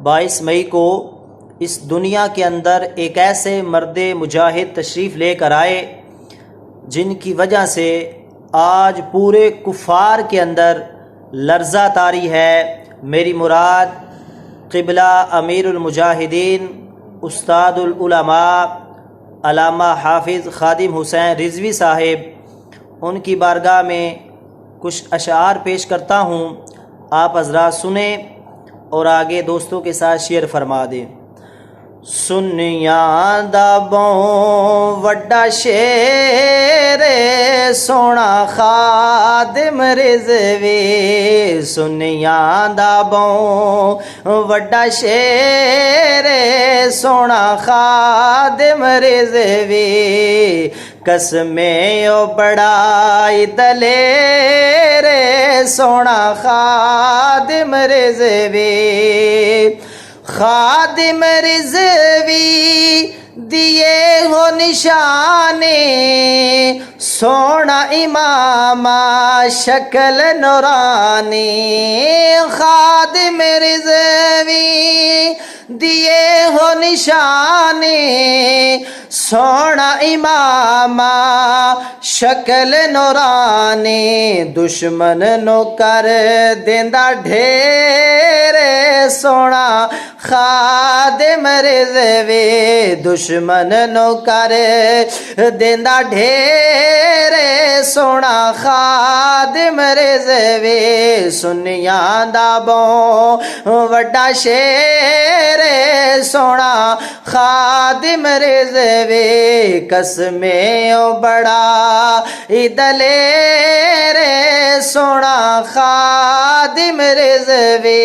22 मई को इस दुनिया के अंदर एक ऐसे मर्द मुजाहिद तशरीफ़ लेकर आए जिनकी वजह से आज पूरे कुफ़ार के अंदर लर्ज़ा तारी है। मेरी मुराद क़िबला अमीरुल मुजाहिदीन उस्तादुल उलमा अल्लामा हाफिज़ ख़ादिम हुसैन रिज़वी साहिब, उनकी बारगाह में कुछ अशार पेश करता हूँ। आप हज़रात सुने और आगे दोस्तों के साथ शेयर फरमा दें। सुनिया दा बों वड्डा शेर सोना खादिम रिज़वी, सुनिया दा बों वड्डा शेर सोना खादिम रिज़वी, कसमे ओ बड़ाई दलेर सोना खादिम रिज़वी, खादिम रिज़वी दिए हो निशाने सोना इमामा शक्ल नूरानी, खादिम रिज़वी दिए हो निशाने सोना इमामा शक्ल नूरानी, दुश्मन नो कर देंदा ढेर सोना खादिम रिज़वी, दुश्मन नो कर देंदा ढेर सोना खादिम रिज़वी, सुनिया दा बों वड्डा शेर सोना खादिम रिज़वी, कसमे ओ बड़ा दलेर सोना खादिम रिज़वी।